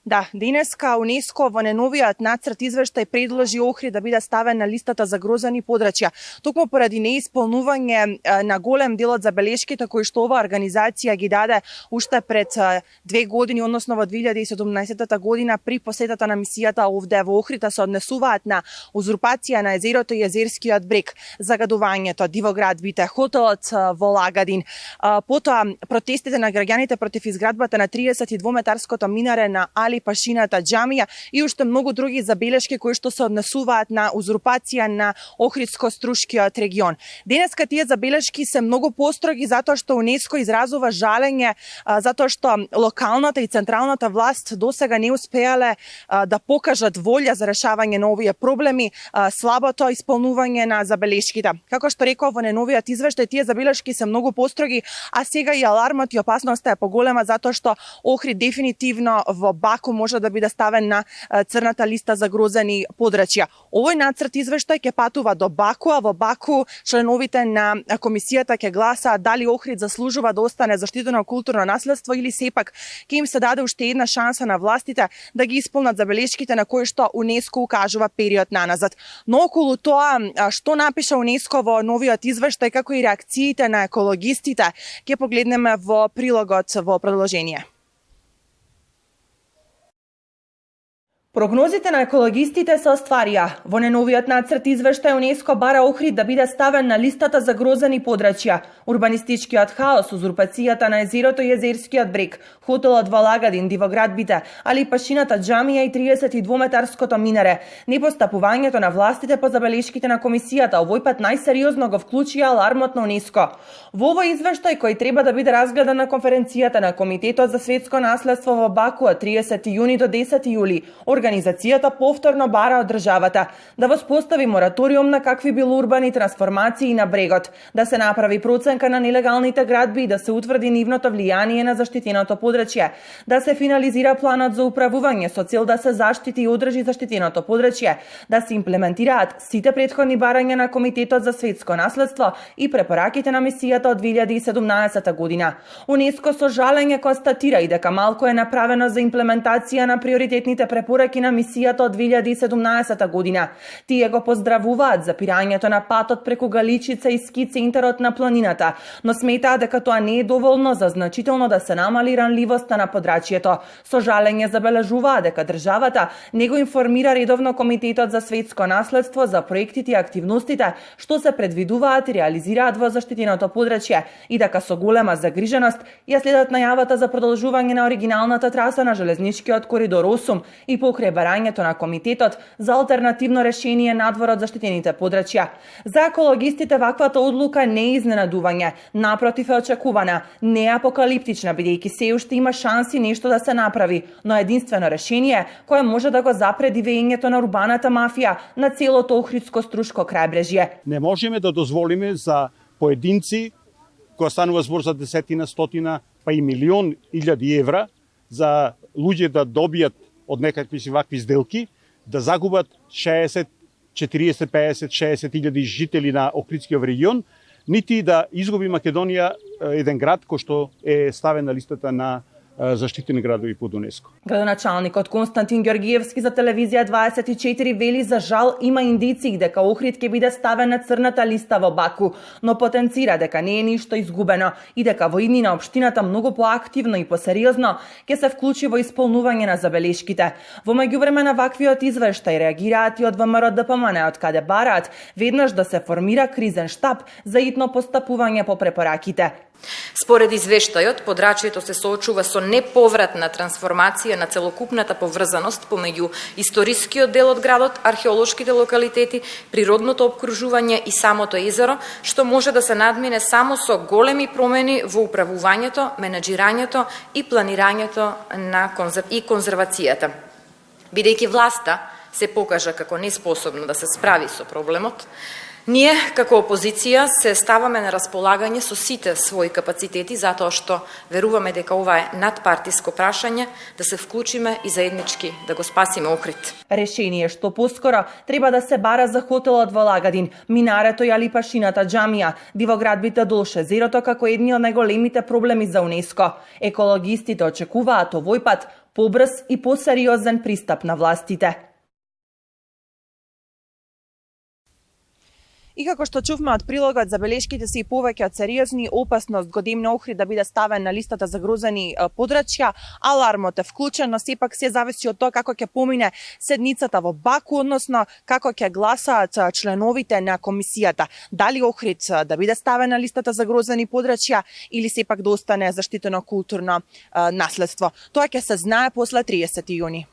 Да, денеска УНЕСКО во неновиот нацрт извештај предложи Охрид да биде ставен на листата загрозени подрачја, токму поради неисполнување на голем дел од забелешките кои што оваа организација ги даде уште пред 2 години, односно во 2017 година при посетата на мисијата овде во Охрид, се однесуваат на узурпација на езерото и езерскиот брег, загадувањето, дивоградбите, хотелот во Лагадин, потоа протестите на граѓаните против изградбата на 32-метарското минаре на Али Пашината џамија и уште многу други забелешки кои што се однесуваат на узурпација на Охридско-Струшкиот регион. Денеска тие забелешки се многу построги затоа што УНЕСКО изразува жалење затоа што локалната и централната власт досега не успеале да покажат волја за решавање на овие проблеми, слабото исполнување на забелешките. Како што реков во неновиот извештај, тие забелешки се многу построги, а сега и алармот и опасноста е поголема затоа што Охрид дефинитивно во Баку може да биде ставен на црната листа загрозени подрачја. Овој нацрт извештај ќе патува до Баку, а во Баку членовите на комисијата ќе гласаат дали Охрид заслужува да остане заштитено културно наследство или сепак ќе им се даде уште една шанса на властите да ги исполнат забелешките на кои што УНЕСКО укажува период наназад. Но околу тоа што напиша УНЕСКО во новиот извештај, како и реакциите на екологистите, ќе погледнеме во прилогот во продолжение. Прогнозите на екологистите се остварија. Во неновиот нацрт извештај УНЕСКО бара Охрид да биде ставен на листата загрозени подрачја. Урбанистичкиот хаос, узурпацијата на езерото и езерскиот брег, хотелот во Лагадин, дивоградбите, Али Пашината џамија и 32-метарското минаре, непостапувањето на властите по забелешките на комисијата овој пат најсериозно го вклучија алармот на УНЕСКО. Во овој извештај кој треба да биде разгледан на конференцијата на Комитетот за светско наследство во Баку од 30 јуни до 10 јули, организацијата повторно бара од државата да воспостави мораториум на какви било урбани трансформации на брегот, да се направи проценка на нелегалните градби и да се утврди нивното влијание на заштитеното подрачје, да се финализира планот за управување со цел да се заштити и одржи заштитеното подрачје, да се имплементираат сите претходни барања на Комитетот за светско наследство и препораките на мисијата од 2017 година. УНЕСКО со жалење констатира и дека малку е направено за имплементација на приоритетните препораки на мисијата од 2017 година. Тие го поздравуваат запирањето на патот преку Галичица и ски центарот на планината, но сметаат дека тоа не е доволно за значително да се намали ранливоста на подрачјето. Со жалење забележуваат дека државата не го информира редовно Комитетот за светско наследство за проектите и активностите што се предвидуваат и реализираат во заштитеното подрачје и дека со голема загриженост ја следат најавата за продолжување на оригиналната траса на железничкиот коридор 8 и покрај барањето на Комитетот за алтернативно решение надвор од заштитените подрачја. За екологистите ваквата одлука не е изненадување, напротив е очекувана, не е апокалиптична бидејќи се уште има шанси нешто да се направи, но единствено решение кое може да го запреди веењето на урбаната мафија на целото Охридско-Струшко крајбрежје. Не можеме да дозволиме за поединци, кога станува збор за десетина, стотина, па и милион илјади евра, за луѓе да добијат од некакви си вакви сделки, да загубат 60, 40, 50, 60 илјади жители на Охридскиот регион, нити да изгуби Македонија еден град кој што е ставен на листата на заштитени градови под УНЕСКО. Градоначалникот Константин Ѓоргиевски за телевизија 24 вели за жал има индиции дека Охрид ќе биде ставен на црната листа во Баку, но потенцира дека не е ништо изгубено и дека во иднина општината многу поактивно и посериозно ќе се вклучи во исполнување на забелешките. Во меѓувреме на ваквиот извештај реагираат и од ВМРО ДПМН, од каде бараат веднаш да се формира кризен штаб за итно постапување по препораките. Според извештајот, подрачјето се соочува со неповратна трансформација на целокупната поврзаност помеѓу историскиот дел од градот, археолошките локалитети, природното опкружување и самото езеро, што може да се надмине само со големи промени во управувањето, менаџирањето и планирањето и конзервацијата. Бидејќи власта се покажа како неспособна да се справи со проблемот, ние, како опозиција, се ставаме на располагање со сите своји капацитети, затоа што веруваме дека ова е надпартиско прашање, да се вклучиме и заеднички да го спасиме Охрид. Решение што поскоро треба да се бара за хотелот во Лагадин, минарето и Али Пашината џамија, дивоградбите долж езерото како едни од најголемите проблеми за УНЕСКО. Екологистите очекуваат овој пат побрз и посериозен пристап на властите. И како што чувме од прилогот, забелешките се и повеќе од сериозни, опасност Годимна Охрид да биде ставен на листата за загрозени подрачја, алармот е вклучен, но сепак се зависи од тоа како ќе помине седницата во Баку, односно како ќе гласаат членовите на комисијата. Дали Охрид да биде ставен на листата за загрозени подрачја или сепак да остане заштитено културно наследство. Тоа ќе се знае после 30 јуни.